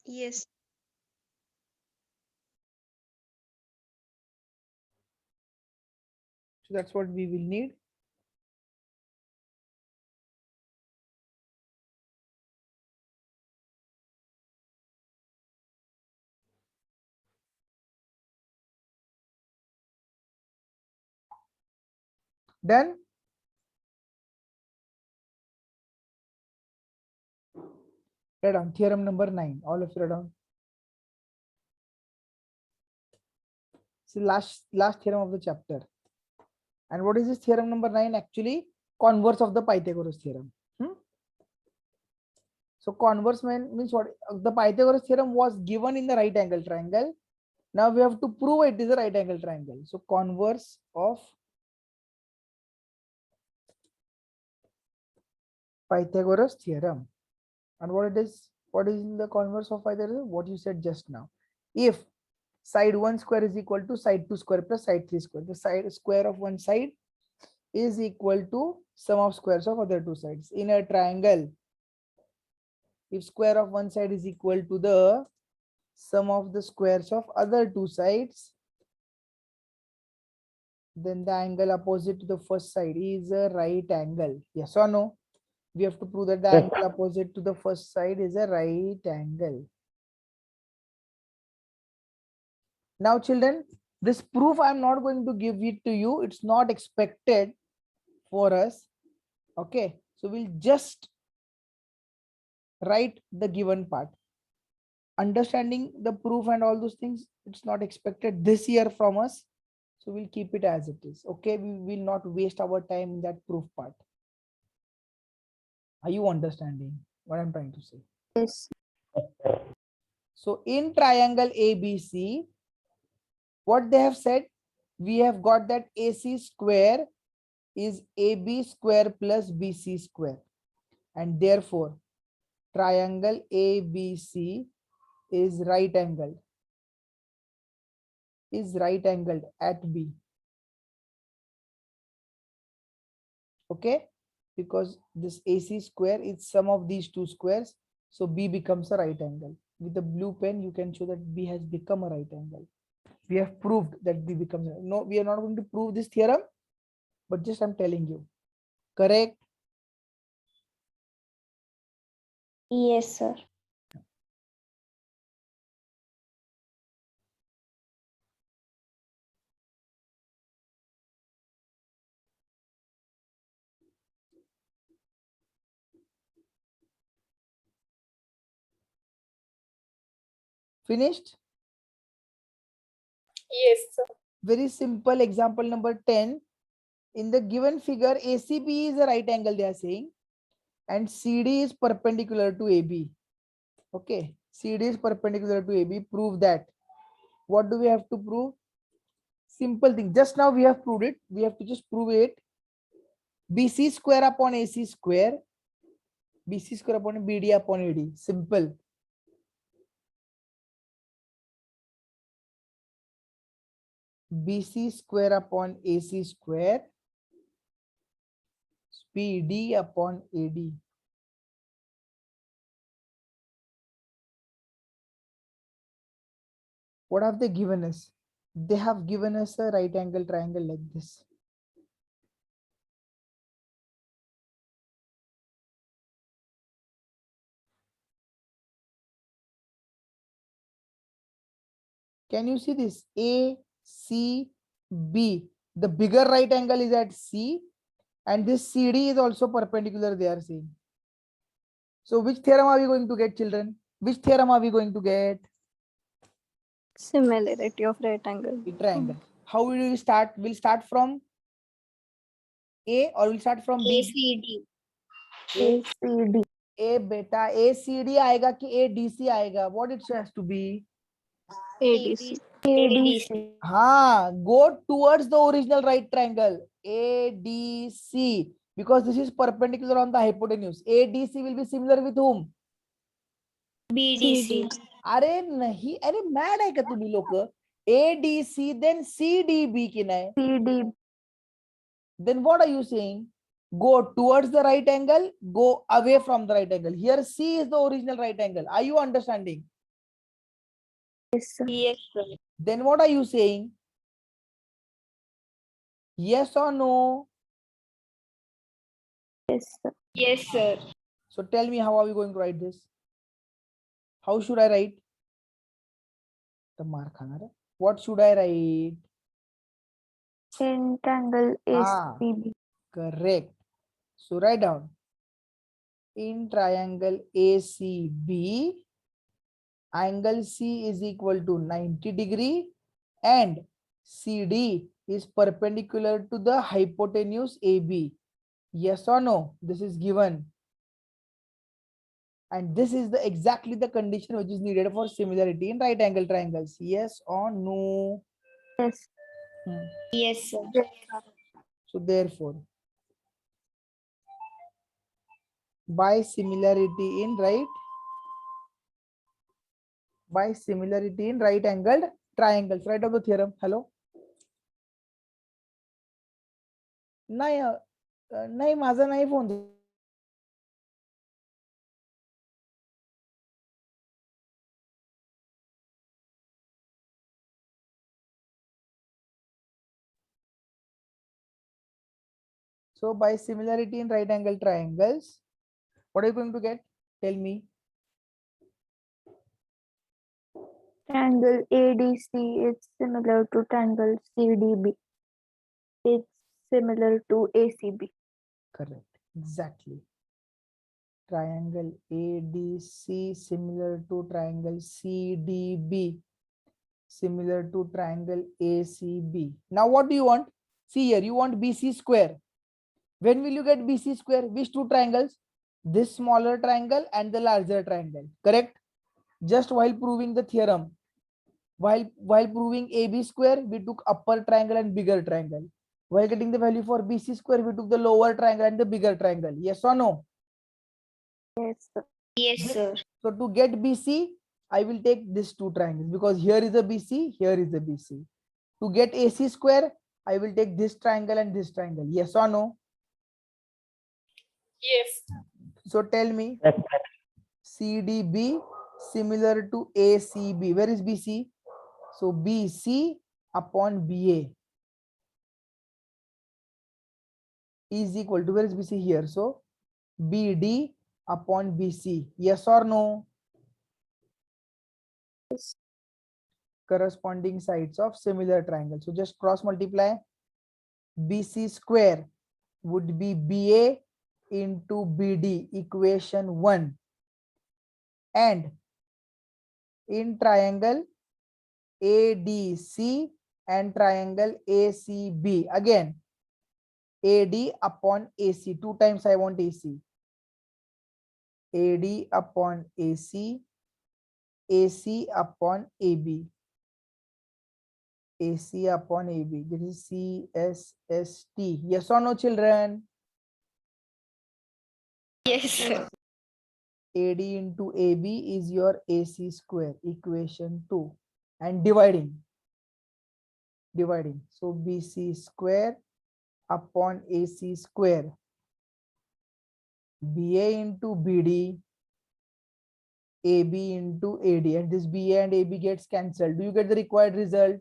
Yes. So that's what we will need. Then write down theorem number 9. All of you write down. So last theorem of the chapter. And what is this theorem number 9? Actually, converse of the Pythagoras theorem. So converse means what? The Pythagoras theorem was given in the right angle triangle. Now we have to prove it is a right angle triangle. So converse of Pythagoras theorem. And what it is? What is in the converse of Pythagoras? What you said just now. If side 1 square is equal to side 2 square plus side 3 square, the side square of one side is equal to sum of squares of other two sides. In a triangle, if square of one side is equal to the sum of the squares of other two sides, then the angle opposite to the first side is a right angle. Yes or no? We have to prove that the Yes. angle opposite to the first side is a right angle. Now children, this proof I'm not going to give it to you. It's not expected for us. Okay, so we'll just write the given part. Understanding the proof and all those things, it's not expected this year from us. So we'll keep it as it is. Okay, we will not waste our time in that proof part. Are you understanding what I'm trying to say? Yes. So in triangle ABC, what they have said, we have got that AC square is AB square plus BC square. And therefore, triangle ABC is right angled. Is right angled at B. Okay, because this AC square is sum of these two squares, so B becomes a right angle. With the blue pen you can show that B has become a right angle. We have proved that B becomes no, we are not going to prove this theorem, but just I'm telling you. Correct? Yes, sir. Finished? Yes, sir. Very simple example number 10. In the given figure, ACB is a right angle they are saying, and CD is perpendicular to AB. Okay, CD is perpendicular to AB. Prove that. What do we have to prove? Simple thing. Just now we have proved it. We have to just prove it. BC square upon AC square. BC square upon BD upon AD. Simple. BC square upon AC square. BD upon AD. What have they given us? They have given us a right angle triangle like this. Can you see this? A, C, B. The bigger right angle is at C, and this CD is also perpendicular, they are saying. So which theorem are we going to get, children? Which theorem are we going to get? Similarity of right angle. The triangle. How will we start? We'll start from A or we'll start from B? ACD. A, ACD. A beta, ACD आएगा कि ADC आएगा? What it has to be? ADC. ADC. हाँ, go towards the original right triangle. ADC. Because this is perpendicular on the hypotenuse. ADC will be similar with whom? BDC. अरे नहीं, अरे mad है क्या तुम्ही लोक? ADC then CDB की नाही? CD. Then what are you saying? Go towards the right angle, go away from the right angle. Here C is the original right angle. Are you understanding? Yes, sir. Yes, sir. Then what are you saying? Yes or no? Yes, sir. Yes, sir. So tell me, how are we going to write this? How should I write? The mark. What should I write? In triangle Ah, ACB. correct. So write down. In triangle ACB, angle C is equal to 90 degree and CD is perpendicular to the hypotenuse AB. Yes or no? This is given. And this is the exactly the condition which is needed for similarity in right angle triangles. Yes or no? Yes. Yes, sir. So therefore, by similarity in right angled triangles. Write out the theorem. Hello. नाही नाही माझा नाही phone. So by similarity in right angle triangles, what are you going to get? Tell me. Triangle ADC is similar to triangle CDB. It's similar to ACB. Correct. Exactly. Triangle ADC similar to triangle CDB. Similar to triangle ACB. Now what do you want? See here, you want BC square. When will you get BC square? Which two triangles? This smaller triangle and the larger triangle. Correct? Just while proving the theorem, while proving AB square, we took upper triangle and bigger triangle. While getting the value for BC square, we took the lower triangle and the bigger triangle. Yes or no? Yes, sir. Yes, sir. So to get BC, I will take these two triangles because here is a BC, here is a BC. To get AC square, I will take this triangle and this triangle. Yes or no? Yes. So tell me, CDB similar to ACB. Where is BC? So BC upon BA is equal to, where is BC here? So BD upon BC. Yes or no? Yes. Corresponding sides of similar triangle. So just cross multiply. BC square would be BA into BD, equation 1. And in triangle ADC and triangle ACB, again AD upon AC, 2 times I want AC. AD upon AC, AC upon AB. AC upon AB. This is CSST. Yes or no, children? Yes, sir. AD into AB is your AC square, equation 2. And dividing. So BC square upon AC square. BA into BD, AB into AD, and this BA and AB gets cancelled. Do you get the required result?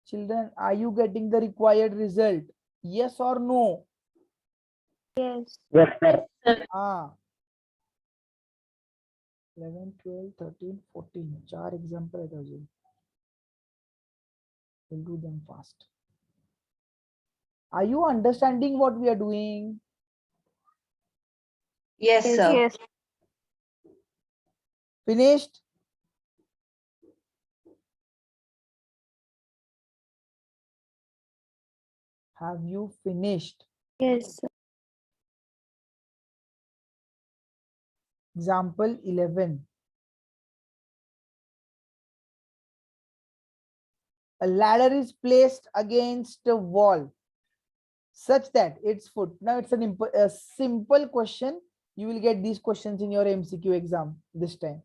Children, are you getting the required result? Yes or no? Yes. Yes, sir. Ah. 11, 12, 13, 14. 4 example है तुझे. We'll do them fast. Are you understanding what we are doing? Yes, sir. Yes. Finished? Have you finished? Yes, sir. Example 11. A ladder is placed against a wall such that its foot. Now it's a simple question. You will get these questions in your MCQ exam this time.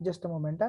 Just a moment.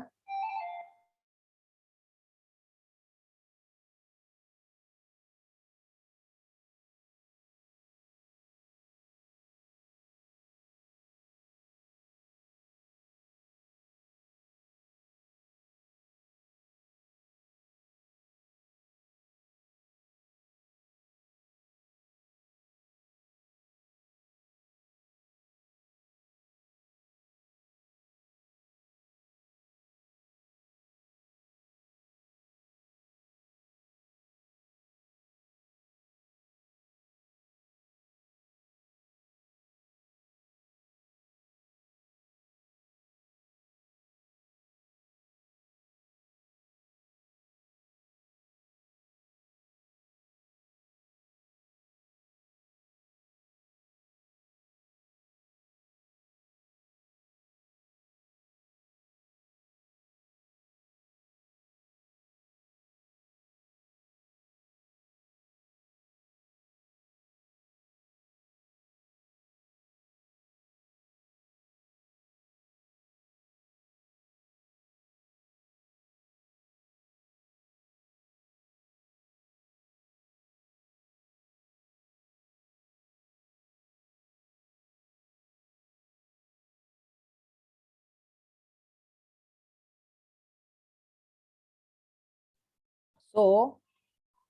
So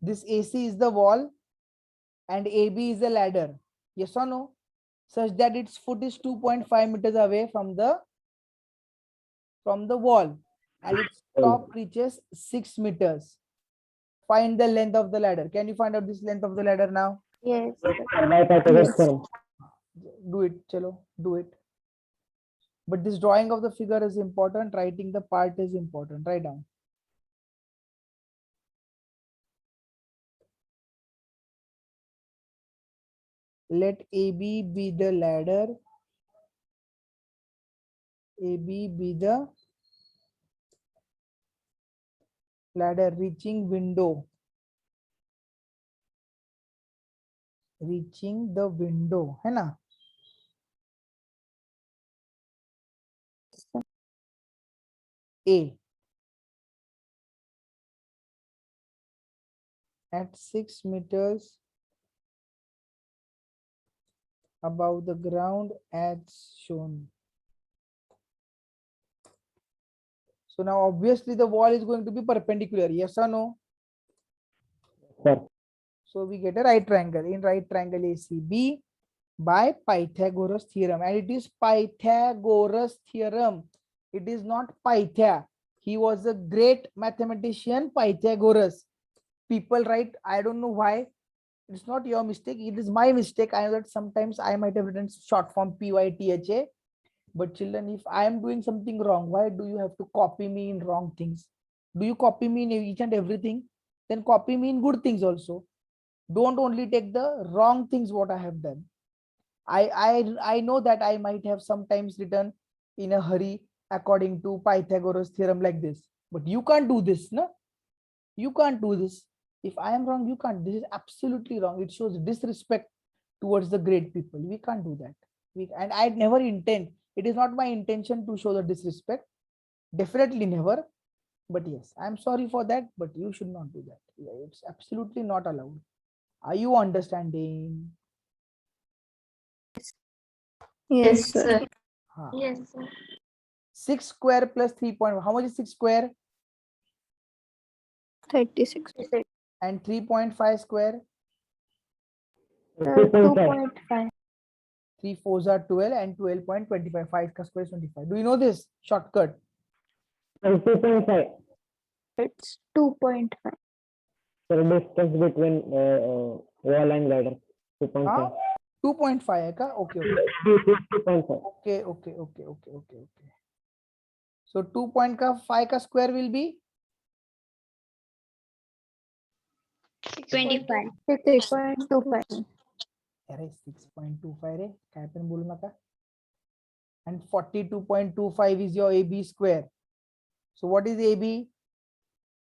this AC is the wall and AB is the ladder. Yes or no? Such that its foot is 2.5 meters away from the wall and its top reaches 6 meters. Find the length of the ladder. Can you find out this length of the ladder now? Yes, sir. by Pythagoras theorem. Do it, chalo, do it. But this drawing of the figure is important. Writing the part is important. Write down. Let AB be the ladder. AB be the ladder reaching window. Reaching the window. है ना? A. At 6 meters above the ground as shown. So now obviously the wall is going to be perpendicular. Yes or no? Sir. So we get a right triangle. In right triangle ACB by Pythagoras theorem. And it is Pythagoras theorem. It is not Pythia. He was a great mathematician, Pythagoras. People write, I don't know why. It's not your mistake. It is my mistake. I know that sometimes I might have written short form PYTHA. But children, if I am doing something wrong, why do you have to copy me in wrong things? Do you copy me in each and everything? Then copy me in good things also. Don't only take the wrong things what I have done. I know that I might have sometimes written in a hurry according to Pythagoras theorem like this. But you can't do this, no? You can't do this. If I am wrong, you can't. This is absolutely wrong. It shows disrespect towards the great people. We can't do that. And I never intend. It is not my intention to show the disrespect. Definitely never. But yes, I'm sorry for that. But you should not do that. It's absolutely not allowed. Are you understanding? Yes, sir. Huh. Yes, sir. 6 square plus 3.1. How much is 6 square? 36. And 3.5 square? 2.5. 3 fours are 12 and 12.25. 5 square is 25. Do you know this shortcut? 2.5. It's 2.5. So the distance between wall and ladder. 2.5. Huh? 2.5 ka? Okay, okay. 2.5. Okay. So 2.5 ka square will be 25. 6.25. अरे 6.25 रे काय पण बोलू नका. And 42.25 is your AB square. So what is AB?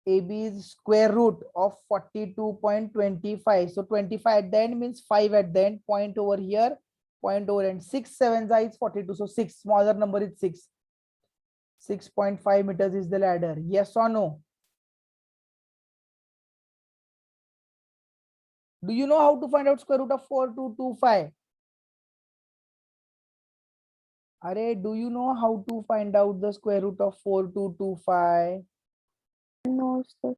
AB is square root of 42.25. So 25 at the end means 5 at the end. Point over here, point over and 6 7 is 42. So 6, smaller number is 6. 6.5 meters is the ladder. Yes or no? Do you know how to find out square root of 4225? Arey, do you know how to find out the square root of 4225? No, sir.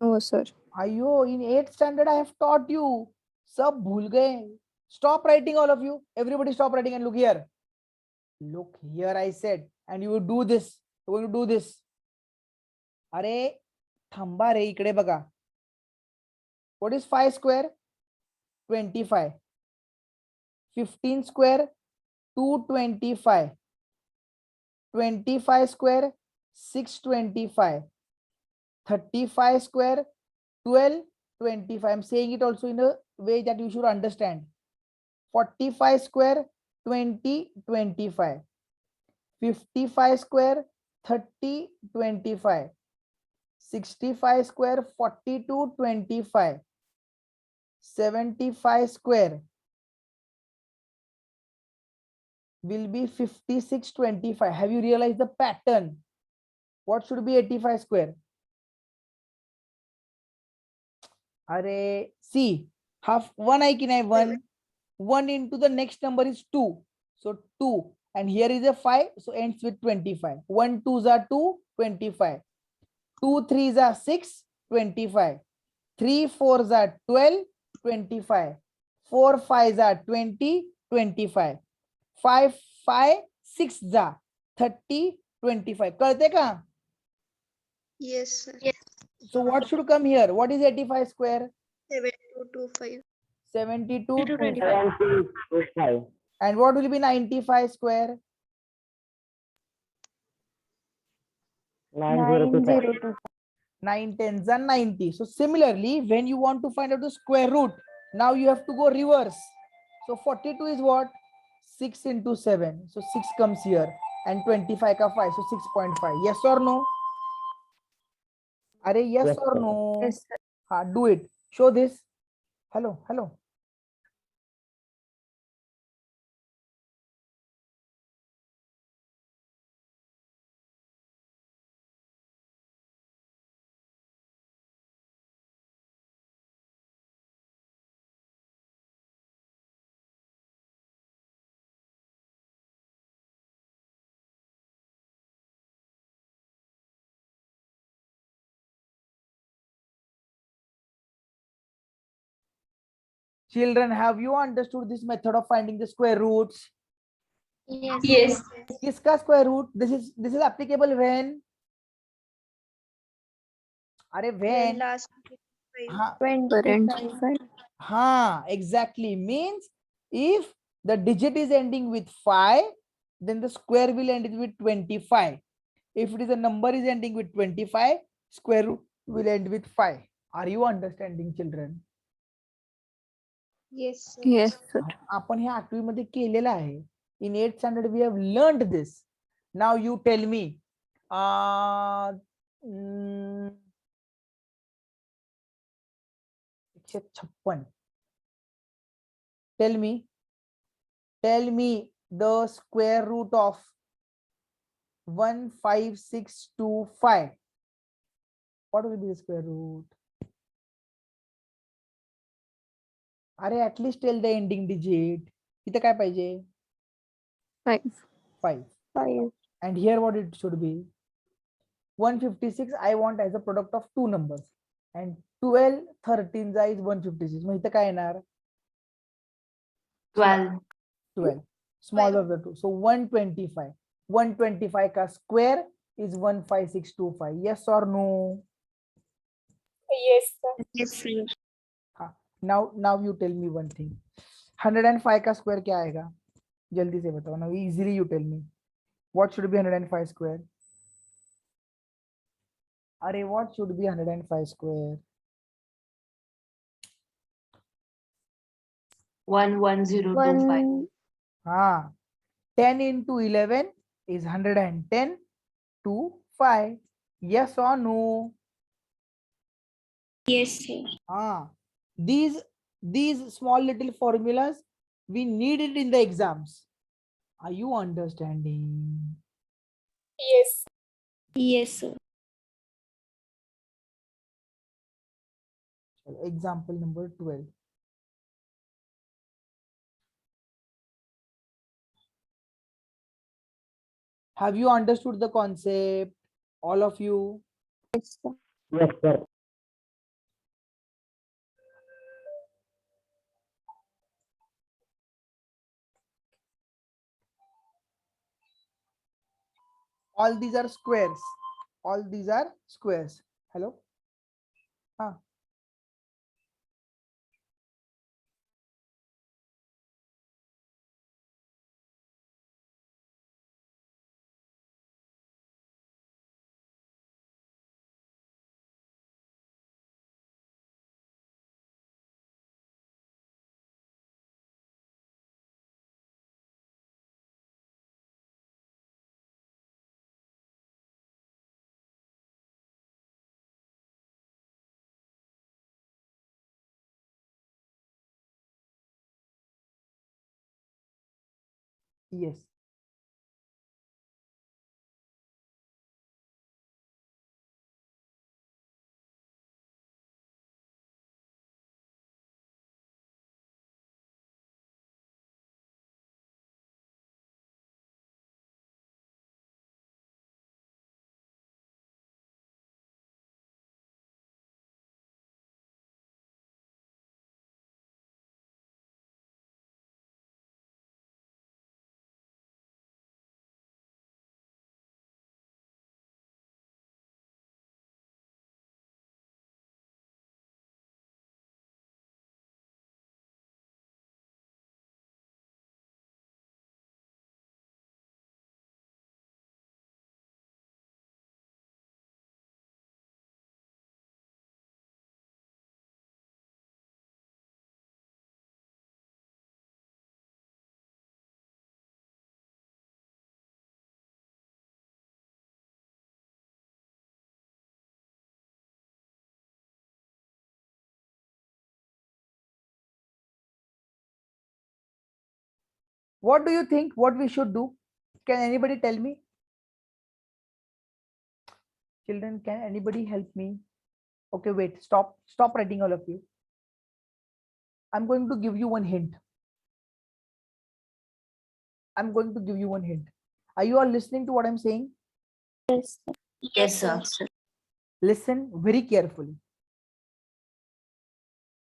No, sir. Ayo, in 8th standard I have taught you. Sab bhul gaye. Stop writing, all of you. Everybody stop writing and look here. Look here, I said. And you will do this. You're going to do this. Arey, thamba re ikde baga. What is 5 square? 25. 15 square? 225. 25 square? 625. 35 square? 1225. I'm saying it also in a way that you should understand. 45 square? 2025. 55 square? 3025. 65 square? 4225. 75 square will be 5625. Have you realized the pattern? What should be 85 square? Array, see, half 1 I can have 1 into the next number is 2. So 2, and here is a 5, so ends with 25. 1 2s are 2, 25. 2 3s are 6, 25. 3 4s are 12, 25. 4 5s are 20, 25. 5 5 6 जा 30, 25. कळते का? Yes, sir. So what should come here? What is 85 square? 7225. 72 to 75. and what will be 95 square? 9025. 9025. 9 tens are 90. So similarly, when you want to find out the square root, now you have to go reverse. So 42 is what? 6 into 7. So 6 comes here and 25 ka 5. So 6.5. Yes or no? Are yes Yes, or sir. no? Yes, sir. Do it. Show this. Hello, hello. Children, have you understood this method of finding the square roots? Yes. Kiska square root? This is applicable when? Are When when? last 5. 25. Exactly. Means if the digit is ending with 5, then the square will end with 25. If it is a number is ending with 25, square root will end with 5. Are you understanding, children? Yes, sir. Yes, sir. आपण हे 8वी मध्ये केलेलं आहे. In 8th standard we have learned this. Now you tell me. 156. Tell me the square root of 15625. What will be the square root? Are at least tell the ending digit. इथे काय पाहिजे? 5. 5. 5. And here what it should be? 156 I want as a product of two numbers. And 12 13 is 156. मग इथे काय येणार? 12. 12. Smaller of the two. So 125. 125 ka square is 15625. Yes or no? Yes, sir. Yes, sir. Now you tell me one thing. 105 का square क्या आएगा? जल्दी से बताओ. Now easily you tell me. What should be 105 square? अरे what should be 105 square? 11025. 10 into 11 is 110 to 5. Yes or no? Yes, sir. These small little formulas we need it in the exams. Are you understanding? Yes. Yes, sir. Example number 12. Have you understood the concept? All of you? Yes, sir. Yes, sir. All these are squares. All these are squares. Hello? Yes. What do you think? What we should do? Can anybody tell me? Children, can anybody help me? Okay, wait, stop writing, all of you. I'm going to give you one hint. I'm going to give you one hint. Are you all listening to what I'm saying? Yes, sir. Yes, sir. Listen very carefully.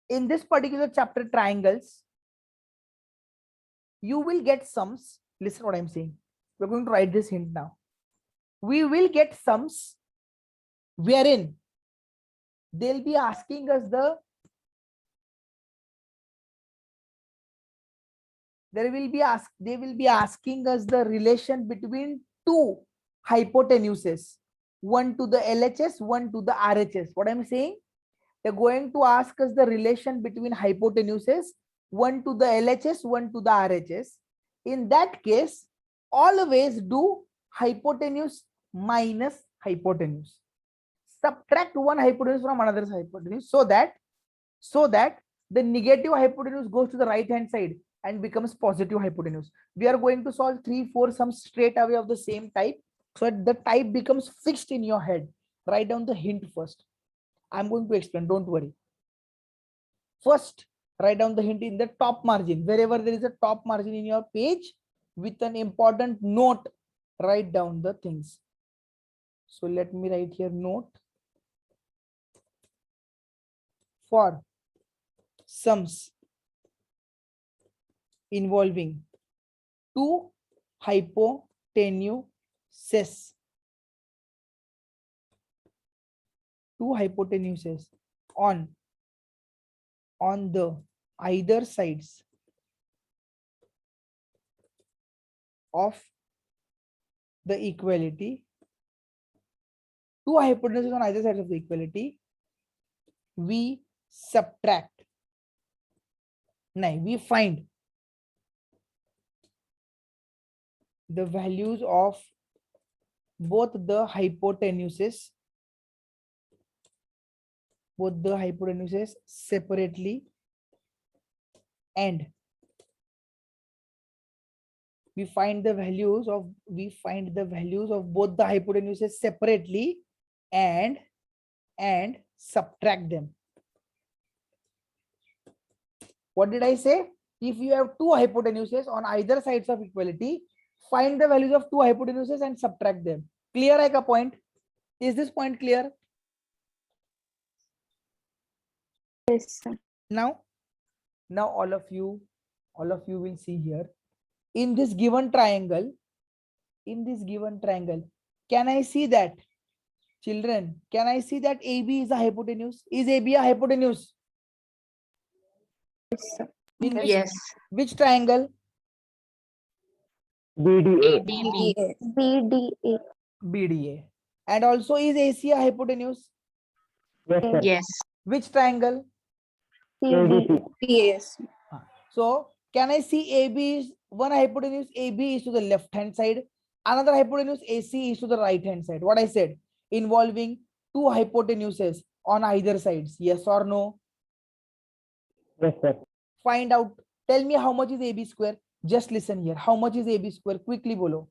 In this particular chapter, triangles, you will get sums. Listen what I'm saying. We're going to write this hint now. We will get sums wherein they'll be asking us they will be asking us the relation between two hypotenuses, one to the LHS, one to the RHS. What I'm saying, they're going to ask us the relation between hypotenuses, one to the LHS, one to the RHS. In that case, always do hypotenuse minus hypotenuse. Subtract one hypotenuse from another hypotenuse so that the negative hypotenuse goes to the right hand side and becomes positive hypotenuse. We are going to solve 3, 4 sums straight away of the same type, so that the type becomes fixed in your head. Write down the hint first. I'm going to explain, don't worry. First, write down the hint in the top margin. Wherever there is a top margin in your page with an important note, write down the things. So let me write here note for sums involving two hypotenuses. Two hypotenuses on the either sides of the equality. Two hypotenuses on either sides of the equality. We subtract. We find the values of both the hypotenuses separately, and we find the values of both the hypotenuses separately and subtract them. What did I say? If you have two hypotenuses on either sides of equality, find the values of two hypotenuses and subtract them. Clear hai ka point? Is this point clear? Yes, sir. Now all of you will see here, in this given triangle, can I see that, children, can I see that AB is a hypotenuse? Is AB a hypotenuse? Yes, sir. In Yes. which triangle? BDA. BDA. BDA. And also, is AC a hypotenuse? Yes, sir. Yes. Which triangle? CDA. Yes. So can I see AB is one hypotenuse? AB is to the left hand side, another hypotenuse AC is to the right hand side. What I said, involving two hypotenuses on either sides. Yes or no? Yes, sir. Find out. Tell me how much is AB square. Just listen here. How much is AB square? Quickly bolo.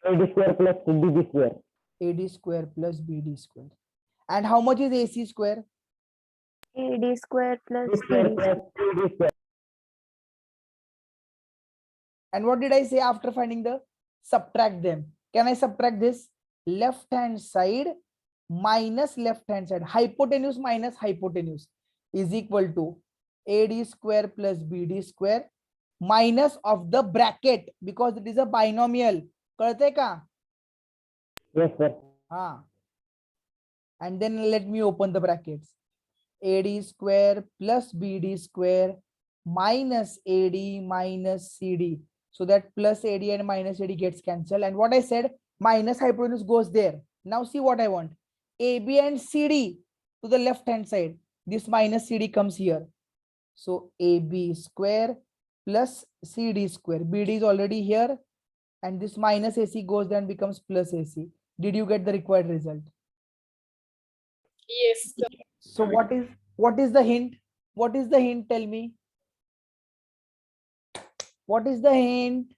AD square plus BD square. AD square plus BD square. And how much is AC square? AD square plus AD square CD plus square. BD square. And what did I say after finding the? Subtract them. Can I subtract this? Left hand side minus left hand side. Hypotenuse minus hypotenuse is equal to AD square plus BD square minus of the bracket, because it is a binomial. Kalte ka? Yes, sir. And then let me open the brackets. AD square plus BD square minus AD minus CD. So that plus AD and minus AD gets cancelled. And what I said, minus hypotenuse goes there. Now see what I want. AB and CD to the left hand side. This minus CD comes here. So AB square plus CD square. BD is already here. And this minus AC goes there and becomes plus AC. Did you get the required result? Yes. So what is the hint? What is the hint? Tell me. What is the hint?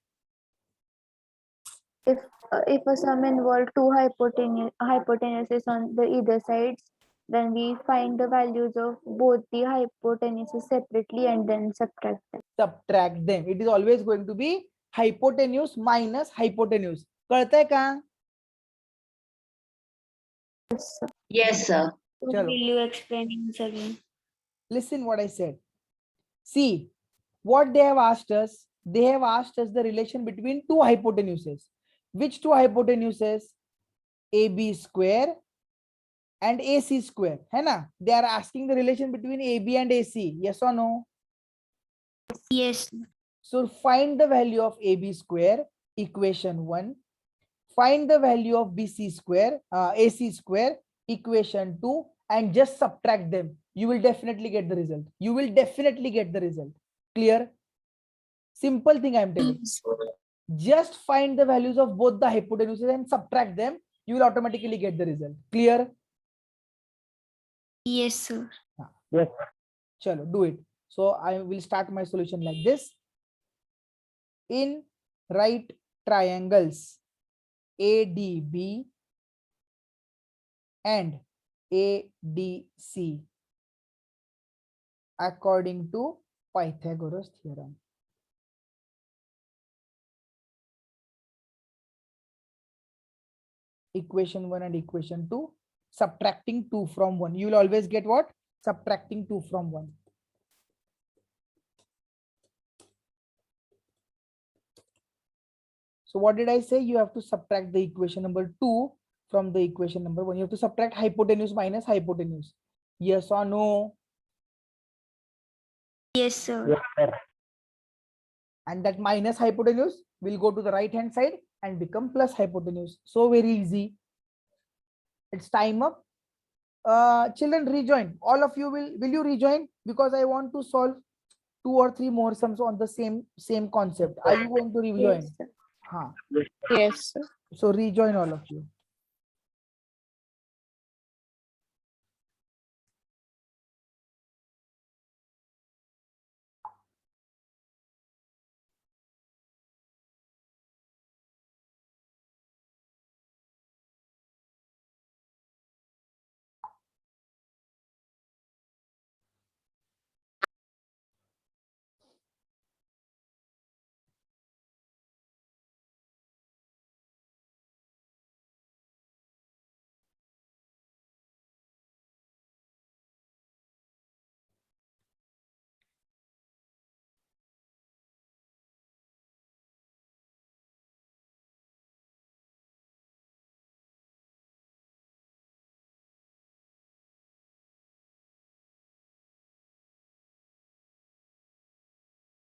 If a sum involves two hypotenuses on the either sides, then we find the values of both the hypotenuses separately and then subtract them. Subtract them. It is always going to be hypotenuse minus hypotenuse. कळतंय का? Yes, sir. Yes, sir. Chalo. Will you explain once again? Listen what I said. See, what they have asked us, they have asked us the relation between two hypotenuses. Which two hypotenuses? AB square and AC square. है ना? They are asking the relation between AB and AC. Yes or no? Yes. So find the value of AB square, equation 1. Find the value of BC square, AC square, equation 2, and just subtract them. You will definitely get the result. You will definitely get the result. Clear? Simple thing I am telling. Just find the values of both the hypotenuses and subtract them. You will automatically get the result. Clear? Yes, sir. Yes. Chalo, do it. So I will start my solution like this. In right triangles ADB and ADC according to Pythagoras theorem. Equation 1 and equation 2, subtracting 2 from 1. You will always get what? Subtracting 2 from 1. So what did I say? You have to subtract the equation number 2 from the equation number 1. You have to subtract hypotenuse minus hypotenuse. Yes or no? Yes, sir. Yes, sir. And that minus hypotenuse will go to the right hand side and become plus hypotenuse. So very easy. It's time up. Children, rejoin. All of you will you rejoin? Because I want to solve 2 or 3 more sums on the same concept. Are you going to rejoin? Yes, sir. Huh. Yes, sir. So rejoin all of you.